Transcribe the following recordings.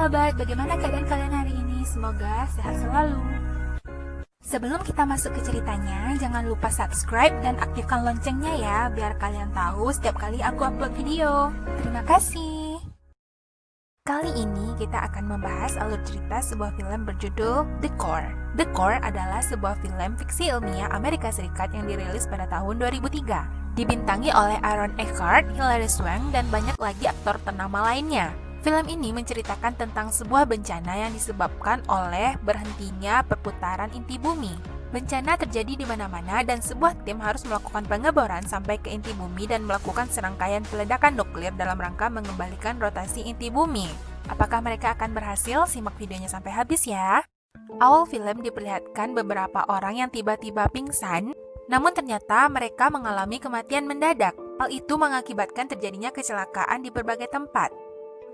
sahabat, bagaimana keadaan kalian hari ini? Semoga sehat selalu. Sebelum kita masuk ke ceritanya, jangan lupa subscribe dan aktifkan loncengnya ya, biar kalian tahu setiap kali aku upload video. Terima kasih. Kali ini kita akan membahas alur cerita sebuah film berjudul The Core. The Core adalah sebuah film fiksi ilmiah Amerika Serikat yang dirilis pada tahun 2003. Dibintangi oleh Aaron Eckhart, Hilary Swank, dan banyak lagi aktor ternama lainnya. Film ini menceritakan tentang sebuah bencana yang disebabkan oleh berhentinya perputaran inti bumi. Bencana terjadi di mana-mana dan sebuah tim harus melakukan pengeboran sampai ke inti bumi dan melakukan serangkaian peledakan nuklir dalam rangka mengembalikan rotasi inti bumi. Apakah mereka akan berhasil? Simak videonya sampai habis ya. Awal film diperlihatkan beberapa orang yang tiba-tiba pingsan, namun ternyata mereka mengalami kematian mendadak. Hal itu mengakibatkan terjadinya kecelakaan di berbagai tempat.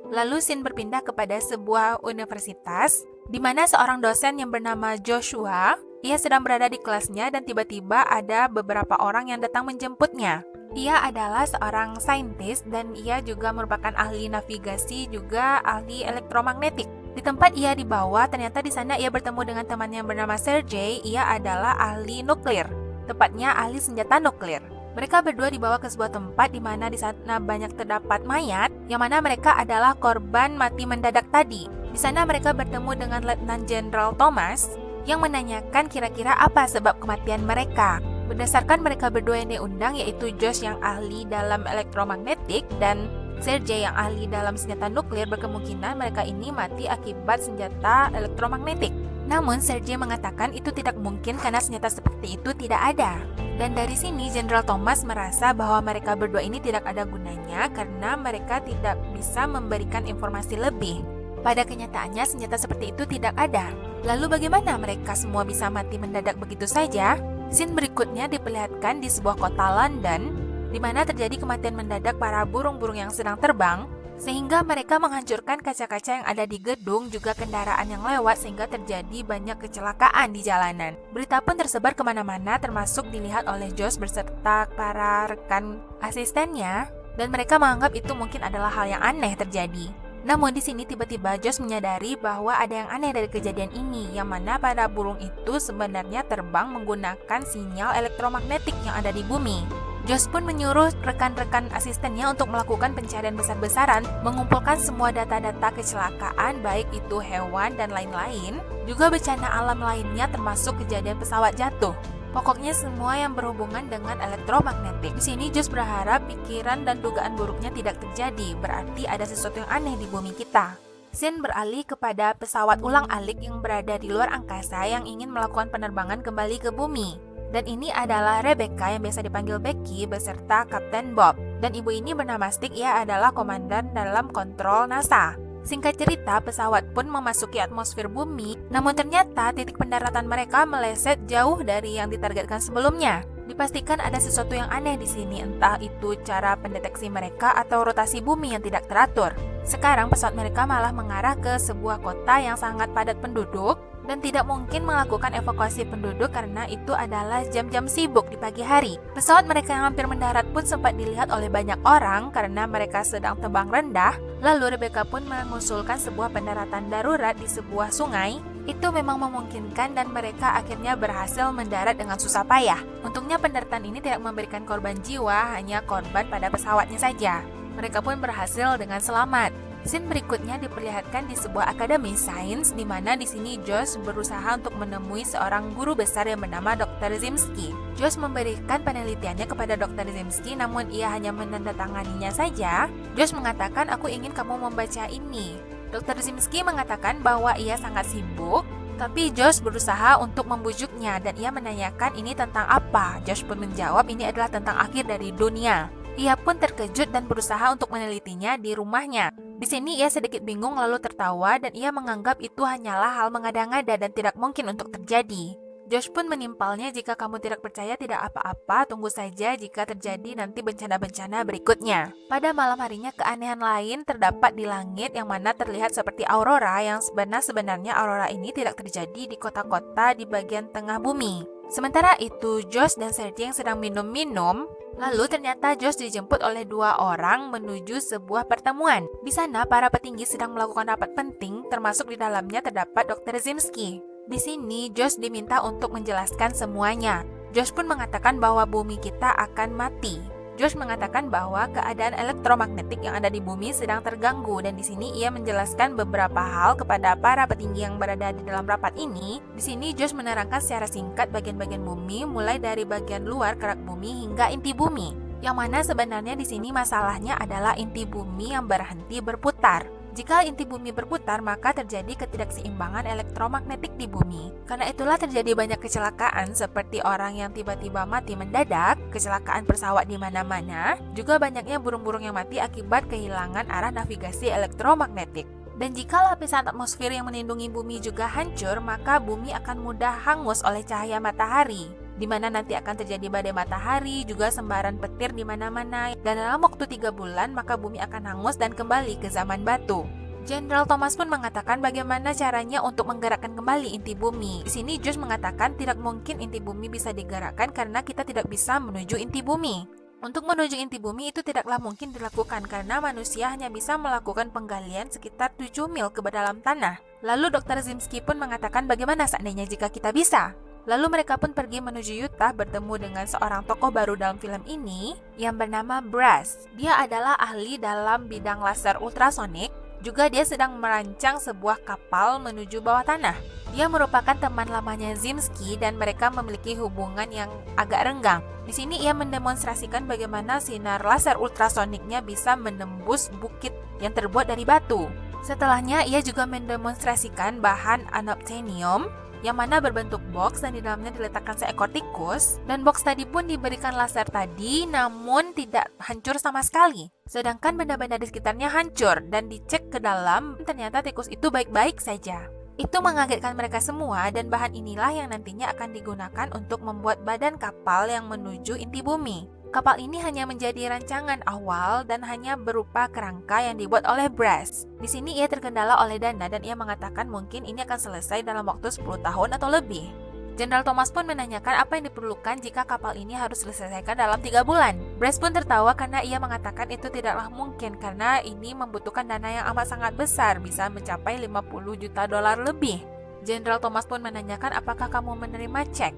Lalu scene berpindah kepada sebuah universitas, di mana seorang dosen yang bernama Joshua, ia sedang berada di kelasnya dan tiba-tiba ada beberapa orang yang datang menjemputnya. Ia adalah seorang saintis dan ia juga merupakan ahli navigasi, juga ahli elektromagnetik. Di tempat ia dibawa, ternyata di sana ia bertemu dengan teman yang bernama Sergey. Ia adalah ahli nuklir, tepatnya ahli senjata nuklir. Mereka berdua dibawa ke sebuah tempat di mana di sana banyak terdapat mayat, yang mana mereka adalah korban mati mendadak tadi. Di sana mereka bertemu dengan Letnan Jenderal Thomas yang menanyakan kira-kira apa sebab kematian mereka. Berdasarkan mereka berdua yang diundang, yaitu Josh yang ahli dalam elektromagnetik dan Sergey yang ahli dalam senjata nuklir, berkemungkinan mereka ini mati akibat senjata elektromagnetik. Namun Sergey mengatakan itu tidak mungkin karena senjata seperti itu tidak ada. Dan dari sini Jenderal Thomas merasa bahwa mereka berdua ini tidak ada gunanya karena mereka tidak bisa memberikan informasi lebih. Pada kenyataannya senjata seperti itu tidak ada. Lalu bagaimana mereka semua bisa mati mendadak begitu saja? Scene berikutnya diperlihatkan di sebuah kota London, di mana terjadi kematian mendadak para burung-burung yang sedang terbang, sehingga mereka menghancurkan kaca-kaca yang ada di gedung, juga kendaraan yang lewat, sehingga terjadi banyak kecelakaan di jalanan. Berita pun tersebar kemana-mana, termasuk dilihat oleh Josh beserta para rekan asistennya, dan mereka menganggap itu mungkin adalah hal yang aneh terjadi. Namun di sini tiba-tiba Josh menyadari bahwa ada yang aneh dari kejadian ini, yang mana para burung itu sebenarnya terbang menggunakan sinyal elektromagnetik yang ada di bumi. Josh pun menyuruh rekan-rekan asistennya untuk melakukan pencarian besar-besaran, mengumpulkan semua data-data kecelakaan, baik itu hewan dan lain-lain, juga bencana alam lainnya termasuk kejadian pesawat jatuh. Pokoknya semua yang berhubungan dengan elektromagnetik. Di sini Josh berharap pikiran dan dugaan buruknya tidak terjadi, berarti ada sesuatu yang aneh di bumi kita. Scene beralih kepada pesawat ulang-alik yang berada di luar angkasa yang ingin melakukan penerbangan kembali ke bumi. Dan ini adalah Rebecca yang biasa dipanggil Becky beserta Kapten Bob. Dan ibu ini bernama Stick, ia adalah komandan dalam kontrol NASA. Singkat cerita, pesawat pun memasuki atmosfer bumi, namun ternyata titik pendaratan mereka meleset jauh dari yang ditargetkan sebelumnya. Dipastikan ada sesuatu yang aneh di sini, entah itu cara pendeteksi mereka atau rotasi bumi yang tidak teratur. Sekarang pesawat mereka malah mengarah ke sebuah kota yang sangat padat penduduk, dan tidak mungkin melakukan evakuasi penduduk karena itu adalah jam-jam sibuk di pagi hari. Pesawat mereka yang hampir mendarat pun sempat dilihat oleh banyak orang karena mereka sedang terbang rendah. Lalu Rebecca pun mengusulkan sebuah pendaratan darurat di sebuah sungai. Itu memang memungkinkan dan mereka akhirnya berhasil mendarat dengan susah payah. Untungnya pendaratan ini tidak memberikan korban jiwa, hanya korban pada pesawatnya saja. Mereka pun berhasil dengan selamat. Scene berikutnya diperlihatkan di sebuah akademi sains, di mana di sini Josh berusaha untuk menemui seorang guru besar yang bernama Dr. Zimski. Josh memberikan penelitiannya kepada Dr. Zimski, namun ia hanya menandatanganinya saja. Josh mengatakan, "Aku ingin kamu membaca ini." Dr. Zimski mengatakan bahwa ia sangat sibuk, tapi Josh berusaha untuk membujuknya dan ia menanyakan ini tentang apa. Josh pun menjawab ini adalah tentang akhir dari dunia. Ia pun terkejut dan berusaha untuk menelitinya di rumahnya. Di sini ia sedikit bingung lalu tertawa dan ia menganggap itu hanyalah hal mengada-ngada dan tidak mungkin untuk terjadi. Josh pun menimpalnya, "Jika kamu tidak percaya tidak apa-apa, tunggu saja jika terjadi nanti bencana-bencana berikutnya." Pada malam harinya keanehan lain terdapat di langit yang mana terlihat seperti aurora yang sebenarnya aurora ini tidak terjadi di kota-kota di bagian tengah bumi. Sementara itu Josh dan Sergey yang sedang minum-minum Lalu ternyata Josh dijemput oleh 2 orang menuju sebuah pertemuan. Di sana para petinggi sedang melakukan rapat penting, termasuk di dalamnya terdapat Dr. Zimski. Di sini Josh diminta untuk menjelaskan semuanya. Josh pun mengatakan bahwa bumi kita akan mati. Josh mengatakan bahwa keadaan elektromagnetik yang ada di bumi sedang terganggu, dan di sini ia menjelaskan beberapa hal kepada para petinggi yang berada di dalam rapat ini. Di sini Josh menerangkan secara singkat bagian-bagian bumi, mulai dari bagian luar kerak bumi hingga inti bumi. Yang mana sebenarnya di sini masalahnya adalah inti bumi yang berhenti berputar. Jika inti bumi berputar, maka terjadi ketidakseimbangan elektromagnetik di bumi. Karena itulah terjadi banyak kecelakaan seperti orang yang tiba-tiba mati mendadak, kecelakaan pesawat di mana-mana, juga banyaknya burung-burung yang mati akibat kehilangan arah navigasi elektromagnetik. Dan jika lapisan atmosfer yang melindungi bumi juga hancur, maka bumi akan mudah hangus oleh cahaya matahari, di mana nanti akan terjadi badai matahari, juga sembaran petir di mana-mana, dan dalam waktu 3 bulan maka bumi akan hangus dan kembali ke zaman batu. Jenderal Thomas pun mengatakan bagaimana caranya untuk menggerakkan kembali inti bumi. Di sini Josh mengatakan tidak mungkin inti bumi bisa digerakkan karena kita tidak bisa menuju inti bumi. Untuk menuju inti bumi itu tidaklah mungkin dilakukan karena manusia hanya bisa melakukan penggalian sekitar 7 mil ke dalam tanah. Lalu Dr. Zimski pun mengatakan bagaimana seandainya jika kita bisa. Lalu mereka pun pergi menuju Utah bertemu dengan seorang tokoh baru dalam film ini yang bernama Brass. Dia adalah ahli dalam bidang laser ultrasonik. Juga dia sedang merancang sebuah kapal menuju bawah tanah. Dia merupakan teman lamanya Zimski dan mereka memiliki hubungan yang agak renggang. Di sini ia mendemonstrasikan bagaimana sinar laser ultrasoniknya bisa menembus bukit yang terbuat dari batu. Setelahnya ia juga mendemonstrasikan bahan unobtainium yang mana berbentuk box dan di dalamnya diletakkan seekor tikus, dan box tadi pun diberikan laser tadi namun tidak hancur sama sekali. Sedangkan benda-benda di sekitarnya hancur dan dicek ke dalam ternyata tikus itu baik-baik saja. Itu mengagetkan mereka semua dan bahan inilah yang nantinya akan digunakan untuk membuat badan kapal yang menuju inti bumi. Kapal ini hanya menjadi rancangan awal dan hanya berupa kerangka yang dibuat oleh Brass. Di sini ia terkendala oleh dana dan ia mengatakan mungkin ini akan selesai dalam waktu 10 tahun atau lebih. Jenderal Thomas pun menanyakan apa yang diperlukan jika kapal ini harus diselesaikan dalam 3 bulan. Brass pun tertawa karena ia mengatakan itu tidaklah mungkin karena ini membutuhkan dana yang amat sangat besar, bisa mencapai 50 juta dolar lebih. Jenderal Thomas pun menanyakan apakah kamu menerima cek.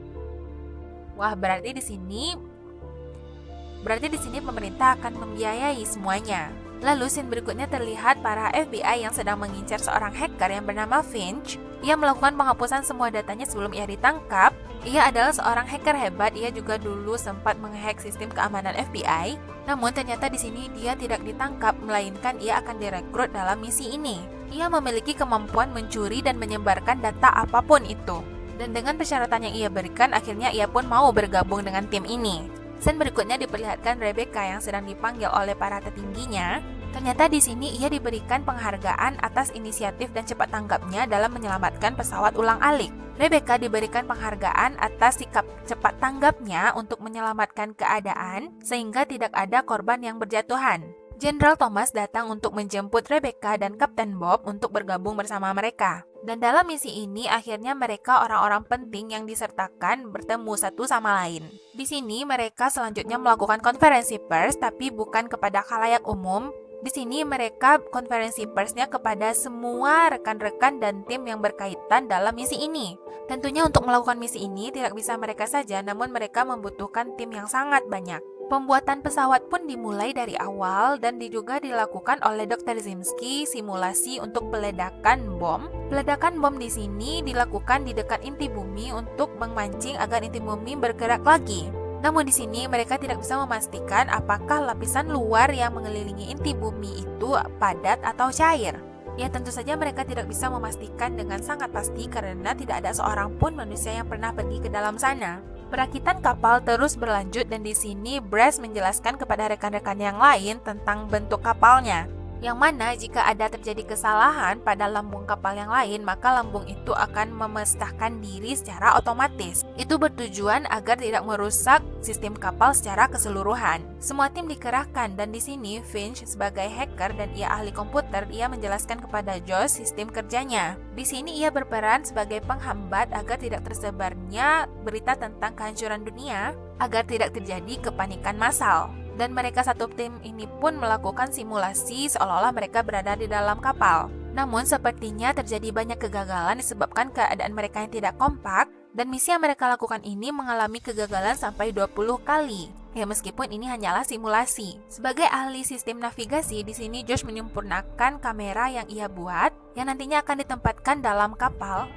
Wah, berarti di sini pemerintah akan membiayai semuanya. Lalu scene berikutnya terlihat para FBI yang sedang mengincar seorang hacker yang bernama Finch. Ia melakukan penghapusan semua datanya sebelum ia ditangkap. Ia adalah seorang hacker hebat. Ia juga dulu sempat menghack sistem keamanan FBI. Namun ternyata di sini dia tidak ditangkap, melainkan ia akan direkrut dalam misi ini. Ia memiliki kemampuan mencuri dan menyebarkan data apapun itu. Dan dengan persyaratan yang ia berikan, akhirnya ia pun mau bergabung dengan tim ini. Scene berikutnya diperlihatkan Rebecca yang sedang dipanggil oleh para tertingginya. Ternyata di sini ia diberikan penghargaan atas inisiatif dan cepat tanggapnya dalam menyelamatkan pesawat ulang-alik. Rebecca diberikan penghargaan atas sikap cepat tanggapnya untuk menyelamatkan keadaan sehingga tidak ada korban yang berjatuhan. Jenderal Thomas datang untuk menjemput Rebecca dan Kapten Bob untuk bergabung bersama mereka. Dan dalam misi ini akhirnya mereka orang-orang penting yang disertakan bertemu satu sama lain. Di sini mereka selanjutnya melakukan konferensi pers tapi bukan kepada khalayak umum. Di sini mereka konferensi persnya kepada semua rekan-rekan dan tim yang berkaitan dalam misi ini. Tentunya untuk melakukan misi ini tidak bisa mereka saja, namun mereka membutuhkan tim yang sangat banyak. Pembuatan pesawat pun dimulai dari awal dan juga dilakukan oleh Dr. Zimski simulasi untuk peledakan bom. Peledakan bom di sini dilakukan di dekat inti bumi untuk memancing agar inti bumi bergerak lagi. Namun di sini mereka tidak bisa memastikan apakah lapisan luar yang mengelilingi inti bumi itu padat atau cair. Ya tentu saja mereka tidak bisa memastikan dengan sangat pasti karena tidak ada seorang pun manusia yang pernah pergi ke dalam sana. Perakitan kapal terus berlanjut dan di sini Brass menjelaskan kepada rekan-rekan yang lain tentang bentuk kapalnya. yang mana jika ada terjadi kesalahan pada lambung kapal yang lain, maka lambung itu akan memecahkan diri secara otomatis. Itu bertujuan agar tidak merusak sistem kapal secara keseluruhan. Semua tim dikerahkan dan di sini Finch sebagai hacker dan ia ahli komputer, ia menjelaskan kepada Josh sistem kerjanya. Di sini ia berperan sebagai penghambat agar tidak tersebarnya berita tentang kehancuran dunia, agar tidak terjadi kepanikan massal. Dan mereka satu tim ini pun melakukan simulasi seolah-olah mereka berada di dalam kapal. Namun sepertinya terjadi banyak kegagalan disebabkan keadaan mereka yang tidak kompak, dan misi yang mereka lakukan ini mengalami kegagalan sampai 20 kali. Ya, meskipun ini hanyalah simulasi. Sebagai ahli sistem navigasi, di sini Josh menyempurnakan kamera yang ia buat, yang nantinya akan ditempatkan dalam kapal,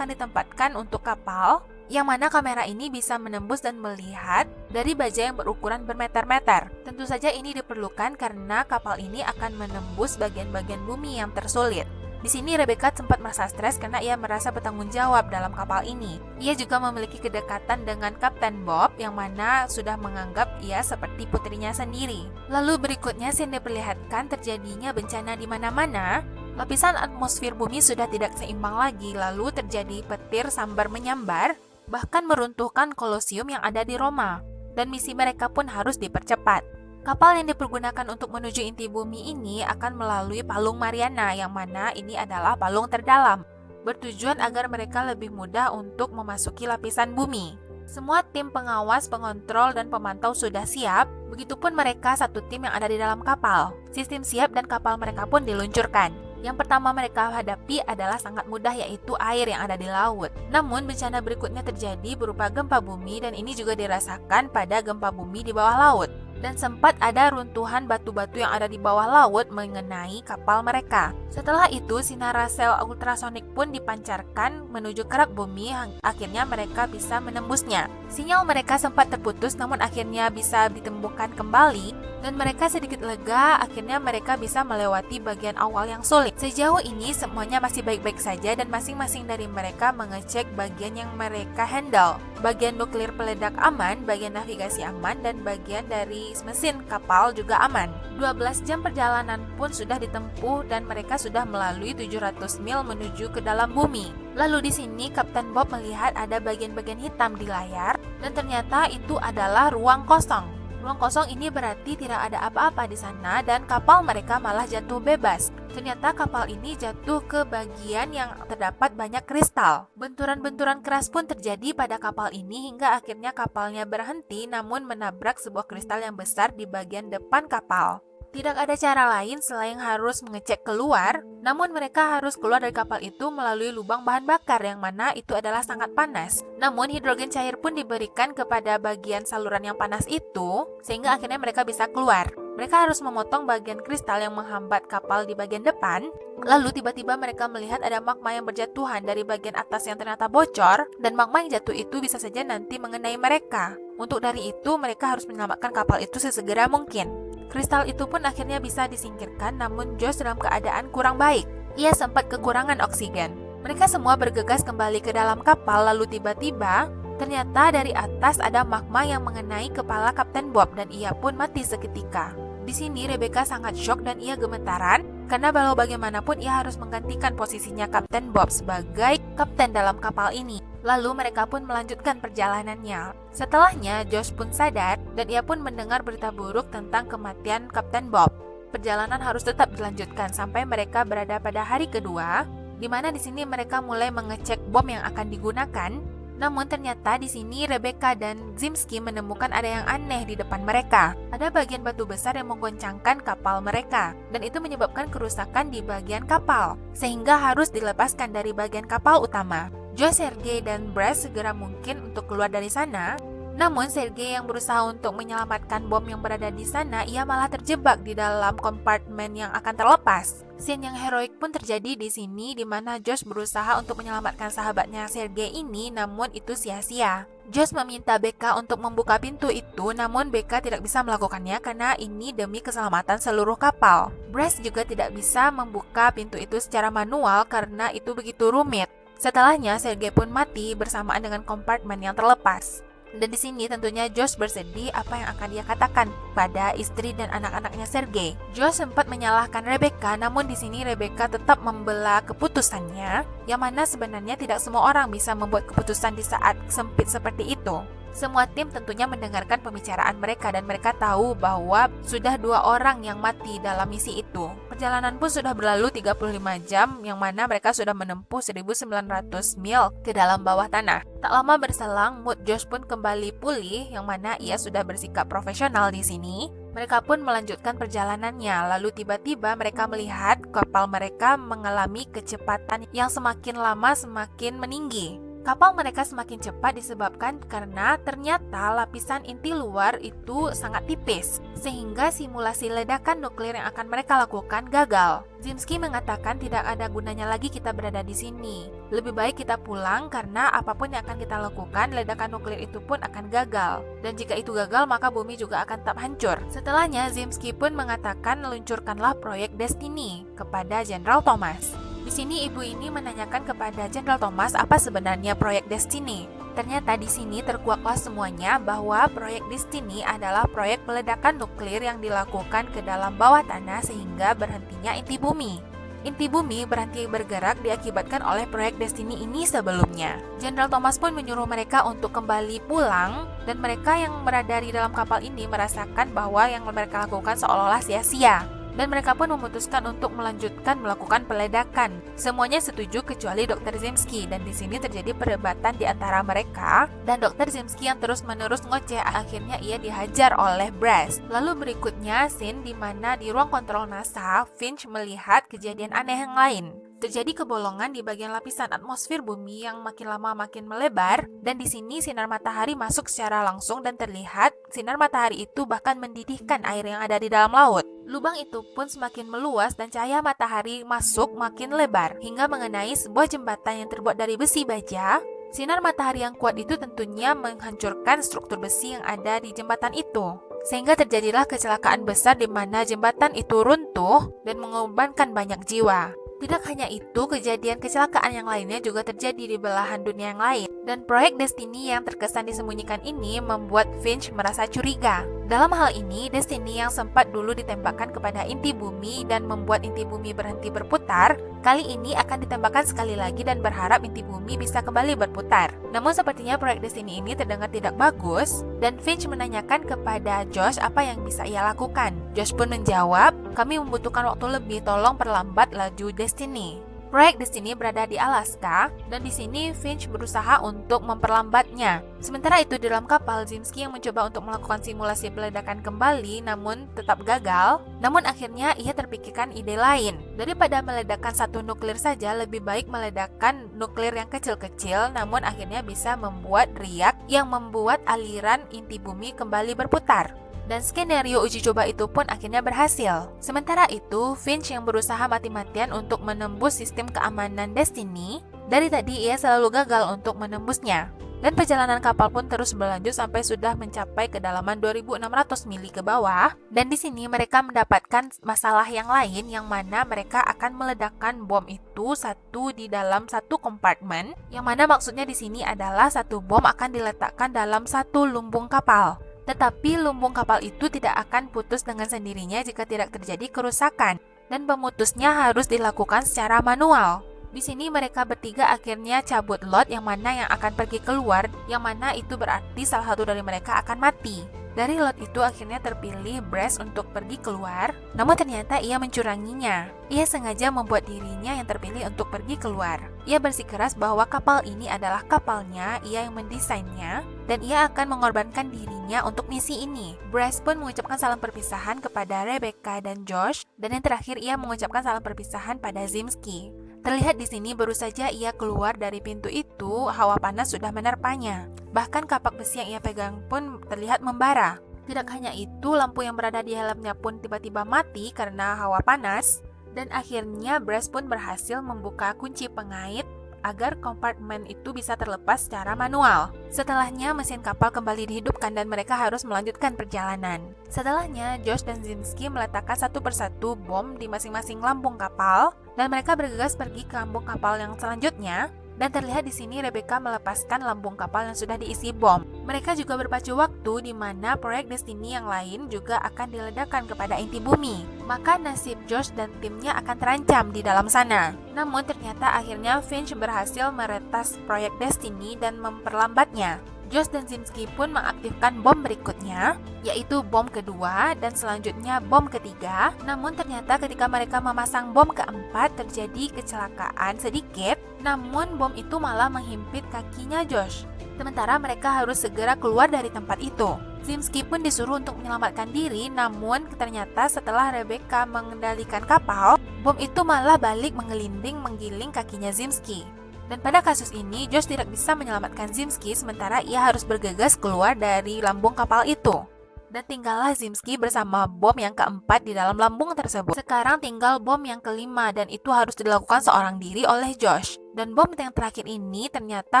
untuk kapal, yang mana kamera ini bisa menembus dan melihat dari baja yang berukuran bermeter-meter. Tentu saja ini diperlukan karena kapal ini akan menembus bagian-bagian bumi yang tersulit. Di sini Rebecca sempat merasa stres karena ia merasa bertanggung jawab dalam kapal ini. Ia juga memiliki kedekatan dengan Kapten Bob yang mana sudah menganggap ia seperti putrinya sendiri. Lalu berikutnya scene diperlihatkan terjadinya bencana di mana-mana. Lapisan atmosfer bumi sudah tidak seimbang lagi, lalu terjadi petir sambar menyambar, bahkan meruntuhkan Kolosium yang ada di Roma, dan misi mereka pun harus dipercepat. Kapal yang dipergunakan untuk menuju inti bumi ini akan melalui Palung Mariana, yang mana ini adalah palung terdalam, bertujuan agar mereka lebih mudah untuk memasuki lapisan bumi. Semua tim pengawas, pengontrol, dan pemantau sudah siap, begitupun mereka satu tim yang ada di dalam kapal. Sistem siap dan kapal mereka pun diluncurkan. Yang pertama mereka hadapi adalah sangat mudah, yaitu air yang ada di laut. Namun bencana berikutnya terjadi berupa gempa bumi, dan ini juga dirasakan pada gempa bumi di bawah laut. Dan sempat ada runtuhan batu-batu yang ada di bawah laut mengenai kapal mereka. Setelah itu sinar sel ultrasonik pun dipancarkan menuju kerak bumi, akhirnya mereka bisa menembusnya. Sinyal mereka sempat terputus namun akhirnya bisa ditemukan kembali, dan mereka sedikit lega, akhirnya mereka bisa melewati bagian awal yang sulit. Sejauh ini semuanya masih baik-baik saja dan masing-masing dari mereka mengecek bagian yang mereka handle. Bagian nuklir peledak aman, bagian navigasi aman, dan bagian dari mesin kapal juga aman. 12 jam perjalanan pun sudah ditempuh dan mereka sudah melalui 700 mil menuju ke dalam bumi. Lalu di sini Kapten Bob melihat ada bagian-bagian hitam di layar dan ternyata itu adalah ruang kosong. Ruang kosong ini berarti tidak ada apa-apa di sana dan kapal mereka malah jatuh bebas. Ternyata kapal ini jatuh ke bagian yang terdapat banyak kristal. Benturan-benturan keras pun terjadi pada kapal ini hingga akhirnya kapalnya berhenti namun menabrak sebuah kristal yang besar di bagian depan kapal. Tidak ada cara lain selain harus mengecek keluar, namun mereka harus keluar dari kapal itu melalui lubang bahan bakar yang mana itu adalah sangat panas. Namun hidrogen cair pun diberikan kepada bagian saluran yang panas itu, sehingga akhirnya mereka bisa keluar. Mereka harus memotong bagian kristal yang menghambat kapal di bagian depan. Lalu tiba-tiba mereka melihat ada magma yang berjatuhan dari bagian atas yang ternyata bocor, dan magma yang jatuh itu bisa saja nanti mengenai mereka. Untuk dari itu mereka harus menyelamatkan kapal itu sesegera mungkin. Kristal itu pun akhirnya bisa disingkirkan, namun Josh dalam keadaan kurang baik. Ia sempat kekurangan oksigen. Mereka semua bergegas kembali ke dalam kapal, lalu tiba-tiba ternyata dari atas ada magma yang mengenai kepala Kapten Bob dan ia pun mati seketika. Di sini Rebecca sangat syok dan ia gemetaran karena walau bagaimanapun ia harus menggantikan posisinya Kapten Bob sebagai kapten dalam kapal ini. Lalu mereka pun melanjutkan perjalanannya. Setelahnya Josh pun sadar dan ia pun mendengar berita buruk tentang kematian Kapten Bob. Perjalanan harus tetap dilanjutkan sampai mereka berada pada hari kedua, di mana di sini mereka mulai mengecek bom yang akan digunakan. Namun ternyata di sini Rebecca dan Zimski menemukan ada yang aneh di depan mereka. Ada bagian batu besar yang menggoncangkan kapal mereka, dan itu menyebabkan kerusakan di bagian kapal, sehingga harus dilepaskan dari bagian kapal utama. Josh, Sergei, dan Brass segera mungkin untuk keluar dari sana. Namun Sergei yang berusaha untuk menyelamatkan bom yang berada di sana, ia malah terjebak di dalam kompartemen yang akan terlepas. Scene yang heroik pun terjadi di sini, di mana Josh berusaha untuk menyelamatkan sahabatnya Sergei ini, namun itu sia-sia. Josh meminta Becca untuk membuka pintu itu, namun Becca tidak bisa melakukannya karena ini demi keselamatan seluruh kapal. Brass juga tidak bisa membuka pintu itu secara manual karena itu begitu rumit. Setelahnya Sergei pun mati bersamaan dengan kompartemen yang terlepas. Dan di sini tentunya Josh bersedih apa yang akan dia katakan pada istri dan anak-anaknya Sergei. Josh sempat menyalahkan Rebecca, namun di sini Rebecca tetap membela keputusannya, yang mana sebenarnya tidak semua orang bisa membuat keputusan di saat sempit seperti itu. Semua tim tentunya mendengarkan pembicaraan mereka dan mereka tahu bahwa sudah 2 orang yang mati dalam misi itu. Perjalanan pun sudah berlalu 35 jam yang mana mereka sudah menempuh 1900 mil ke dalam bawah tanah. Tak lama berselang, mood Josh pun kembali pulih yang mana ia sudah bersikap profesional di sini. Mereka pun melanjutkan perjalanannya, lalu tiba-tiba mereka melihat kapal mereka mengalami kecepatan yang semakin lama semakin meninggi. Kapal mereka semakin cepat disebabkan karena ternyata lapisan inti luar itu sangat tipis, sehingga simulasi ledakan nuklir yang akan mereka lakukan gagal. Zimski mengatakan tidak ada gunanya lagi kita berada di sini. Lebih baik kita pulang karena apapun yang akan kita lakukan, ledakan nuklir itu pun akan gagal. Dan jika itu gagal, maka bumi juga akan tetap hancur. Setelahnya, Zimski pun mengatakan luncurkanlah proyek Destiny kepada Jenderal Thomas. Di sini ibu ini menanyakan kepada Jenderal Thomas apa sebenarnya proyek Destiny. Ternyata di sini terkuaklah semuanya bahwa proyek Destiny adalah proyek peledakan nuklir yang dilakukan ke dalam bawah tanah sehingga berhentinya inti bumi. Inti bumi berhenti bergerak diakibatkan oleh proyek Destiny ini sebelumnya. Jenderal Thomas pun menyuruh mereka untuk kembali pulang dan mereka yang berada di dalam kapal ini merasakan bahwa yang mereka lakukan seolah-olah sia-sia. Dan mereka pun memutuskan untuk melanjutkan melakukan peledakan. Semuanya setuju kecuali Dr. Zimski dan di sini terjadi perdebatan di antara mereka dan Dr. Zimski yang terus-menerus ngoceh akhirnya ia dihajar oleh Brass. Lalu berikutnya scene di mana di ruang kontrol NASA Finch melihat kejadian aneh yang lain. Terjadi kebolongan di bagian lapisan atmosfer bumi yang makin lama makin melebar dan di sini sinar matahari masuk secara langsung dan terlihat sinar matahari itu bahkan mendidihkan air yang ada di dalam laut. Lubang itu pun semakin meluas dan cahaya matahari masuk makin lebar hingga mengenai sebuah jembatan yang terbuat dari besi baja. Sinar matahari yang kuat itu tentunya menghancurkan struktur besi yang ada di jembatan itu. Sehingga terjadilah kecelakaan besar di mana jembatan itu runtuh dan mengorbankan banyak jiwa. Tidak hanya itu, kejadian kecelakaan yang lainnya juga terjadi di belahan dunia yang lain. Dan proyek Destiny yang terkesan disembunyikan ini membuat Finch merasa curiga. Dalam hal ini, Destiny yang sempat dulu ditembakkan kepada inti bumi dan membuat inti bumi berhenti berputar, kali ini akan ditembakkan sekali lagi dan berharap inti bumi bisa kembali berputar. Namun sepertinya proyek Destiny ini terdengar tidak bagus, dan Finch menanyakan kepada Josh apa yang bisa ia lakukan. Josh pun menjawab, kami membutuhkan waktu lebih, tolong perlambat laju Destiny. Proyek Destiny berada di Alaska, dan di sini Finch berusaha untuk memperlambatnya. Sementara itu di dalam kapal, Zimski yang mencoba untuk melakukan simulasi peledakan kembali, namun tetap gagal. Namun akhirnya ia terpikirkan ide lain. Daripada meledakkan satu nuklir saja, lebih baik meledakkan nuklir yang kecil-kecil, namun akhirnya bisa membuat riak yang membuat aliran inti bumi kembali berputar. Dan skenario uji coba itu pun akhirnya berhasil. Sementara itu, Finch yang berusaha mati-matian untuk menembus sistem keamanan Destiny, dari tadi ia selalu gagal untuk menembusnya. Dan perjalanan kapal pun terus berlanjut sampai sudah mencapai kedalaman 2.600 mili ke bawah. Dan di sini mereka mendapatkan masalah yang lain, yang mana mereka akan meledakkan bom itu satu di dalam satu kompartemen. Yang mana maksudnya di sini adalah satu bom akan diletakkan dalam satu lumbung kapal. Tetapi lumbung kapal itu tidak akan putus dengan sendirinya jika tidak terjadi kerusakan, dan pemutusnya harus dilakukan secara manual. Di sini mereka bertiga akhirnya cabut lot yang mana yang akan pergi keluar, yang mana itu berarti salah satu dari mereka akan mati. Dari lot itu akhirnya terpilih Brass untuk pergi keluar, namun ternyata ia mencuranginya. Ia sengaja membuat dirinya yang terpilih untuk pergi keluar. Ia bersikeras bahwa kapal ini adalah kapalnya, ia yang mendesainnya, dan ia akan mengorbankan dirinya untuk misi ini. Brass pun mengucapkan salam perpisahan kepada Rebecca dan Josh, dan yang terakhir ia mengucapkan salam perpisahan pada Zimski. Terlihat di sini baru saja ia keluar dari pintu itu, hawa panas sudah menerpanya. Bahkan kapak besi yang ia pegang pun terlihat membara. Tidak hanya itu, lampu yang berada di helmnya pun tiba-tiba mati karena hawa panas. Dan akhirnya Brass pun berhasil membuka kunci pengait agar kompartemen itu bisa terlepas secara manual. Setelahnya mesin kapal kembali dihidupkan dan mereka harus melanjutkan perjalanan. Setelahnya Josh dan Zimski meletakkan satu persatu bom di masing-masing lambung kapal dan mereka bergegas pergi ke lambung kapal yang selanjutnya. Dan terlihat di sini Rebecca melepaskan lambung kapal yang sudah diisi bom. Mereka juga berpacu waktu di mana proyek Destiny yang lain juga akan diledakkan kepada inti bumi. Maka nasib Josh dan timnya akan terancam di dalam sana. Namun ternyata akhirnya Finch berhasil meretas proyek Destiny dan memperlambatnya. Josh dan Zimski pun mengaktifkan bom berikutnya, yaitu bom kedua dan selanjutnya bom ketiga. Namun ternyata ketika mereka memasang bom keempat terjadi kecelakaan sedikit, namun bom itu malah menghimpit kakinya Josh. Sementara mereka harus segera keluar dari tempat itu. Zimski pun disuruh untuk menyelamatkan diri, namun ternyata setelah Rebecca mengendalikan kapal, bom itu malah balik menggiling kakinya Zimski. Dan pada kasus ini, Josh tidak bisa menyelamatkan Zimski sementara ia harus bergegas keluar dari lambung kapal itu. Dan tinggallah Zimski bersama bom yang keempat di dalam lambung tersebut. Sekarang tinggal bom yang kelima dan itu harus dilakukan seorang diri oleh Josh. Dan bom yang terakhir ini ternyata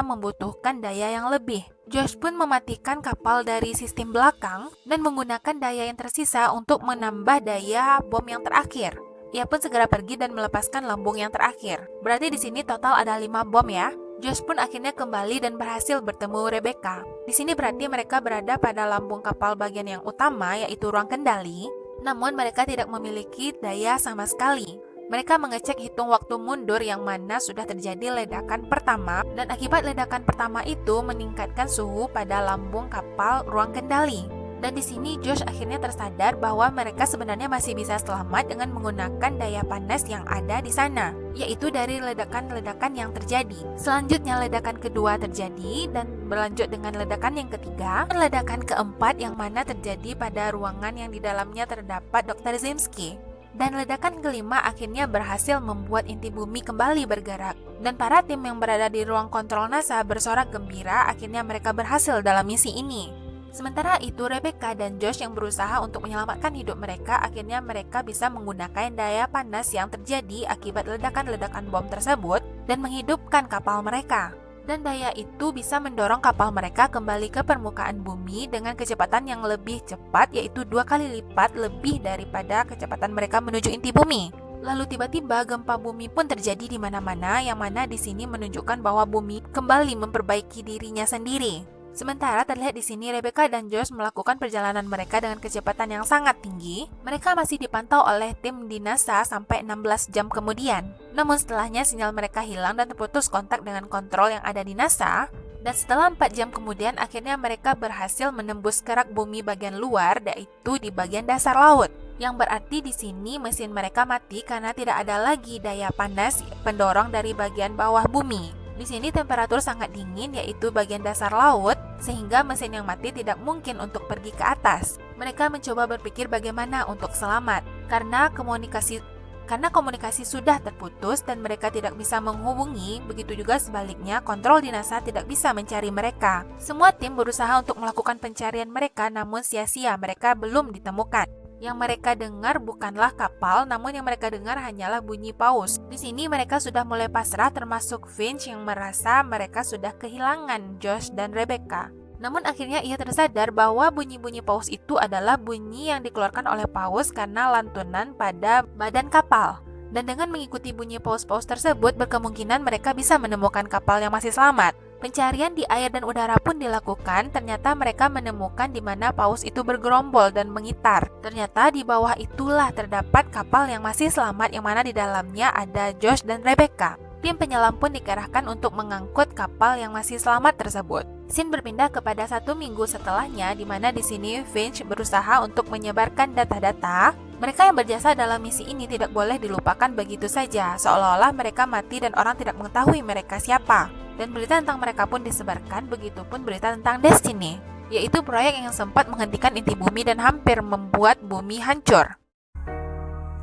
membutuhkan daya yang lebih. Josh pun mematikan kapal dari sistem belakang dan menggunakan daya yang tersisa untuk menambah daya bom yang terakhir. Ia pun segera pergi dan melepaskan lambung yang terakhir. Berarti di sini total ada 5 bom ya. Josh pun akhirnya kembali dan berhasil bertemu Rebecca. Di sini berarti mereka berada pada lambung kapal bagian yang utama, yaitu ruang kendali. Namun mereka tidak memiliki daya sama sekali. Mereka mengecek hitung waktu mundur yang mana sudah terjadi ledakan pertama, dan akibat ledakan pertama itu meningkatkan suhu pada lambung kapal ruang kendali. Dan di sini Josh akhirnya tersadar bahwa mereka sebenarnya masih bisa selamat dengan menggunakan daya panas yang ada di sana, yaitu dari ledakan-ledakan yang terjadi. Selanjutnya ledakan kedua terjadi dan berlanjut dengan ledakan yang ketiga, dan ledakan keempat yang mana terjadi pada ruangan yang di dalamnya terdapat Dr. Zimski. Dan ledakan kelima akhirnya berhasil membuat inti bumi kembali bergerak. Dan para tim yang berada di ruang kontrol NASA bersorak gembira, akhirnya mereka berhasil dalam misi ini. Sementara itu Rebecca dan Josh yang berusaha untuk menyelamatkan hidup mereka, akhirnya mereka bisa menggunakan daya panas yang terjadi akibat ledakan-ledakan bom tersebut dan menghidupkan kapal mereka. Dan daya itu bisa mendorong kapal mereka kembali ke permukaan bumi dengan kecepatan yang lebih cepat, yaitu 2 kali lipat lebih daripada kecepatan mereka menuju inti bumi. Lalu tiba-tiba gempa bumi pun terjadi di mana-mana, yang mana di sini menunjukkan bahwa bumi kembali memperbaiki dirinya sendiri. Sementara terlihat di sini Rebecca dan Josh melakukan perjalanan mereka dengan kecepatan yang sangat tinggi. Mereka masih dipantau oleh tim di NASA sampai 16 jam kemudian. Namun setelahnya sinyal mereka hilang dan terputus kontak dengan kontrol yang ada di NASA. Dan setelah 4 jam kemudian akhirnya mereka berhasil menembus kerak bumi bagian luar, yaitu di bagian dasar laut. Yang berarti di sini mesin mereka mati karena tidak ada lagi daya panas pendorong dari bagian bawah bumi. Di sini temperatur sangat dingin, yaitu bagian dasar laut, sehingga mesin yang mati tidak mungkin untuk pergi ke atas. Mereka mencoba berpikir bagaimana untuk selamat, karena komunikasi sudah terputus dan mereka tidak bisa menghubungi. Begitu juga sebaliknya, kontrol di NASA tidak bisa mencari mereka. Semua tim berusaha untuk melakukan pencarian mereka, namun sia-sia, mereka belum ditemukan. Yang mereka dengar bukanlah kapal, namun yang mereka dengar hanyalah bunyi paus. Di sini mereka sudah mulai pasrah, termasuk Finch yang merasa mereka sudah kehilangan Josh dan Rebecca. Namun akhirnya ia tersadar bahwa bunyi-bunyi paus itu adalah bunyi yang dikeluarkan oleh paus karena lantunan pada badan kapal. Dan dengan mengikuti bunyi paus-paus tersebut, berkemungkinan mereka bisa menemukan kapal yang masih selamat. Pencarian di air dan udara pun dilakukan. Ternyata mereka menemukan di mana paus itu bergerombol dan mengitar. Ternyata di bawah itulah terdapat kapal yang masih selamat, yang mana di dalamnya ada Josh dan Rebecca. Tim penyelam pun dikerahkan untuk mengangkut kapal yang masih selamat tersebut. Scene berpindah kepada 1 minggu setelahnya, di mana di sini Finch berusaha untuk menyebarkan data-data. Mereka yang berjasa dalam misi ini tidak boleh dilupakan begitu saja, seolah-olah mereka mati dan orang tidak mengetahui mereka siapa. Dan berita tentang mereka pun disebarkan, begitupun berita tentang Destiny, yaitu proyek yang sempat menghentikan inti bumi dan hampir membuat bumi hancur.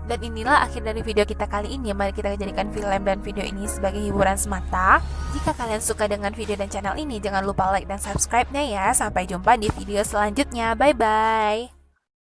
Dan inilah akhir dari video kita kali ini. Mari kita jadikan film dan video ini sebagai hiburan semata. Jika kalian suka dengan video dan channel ini, jangan lupa like dan subscribe-nya ya. Sampai jumpa di video selanjutnya. Bye-bye.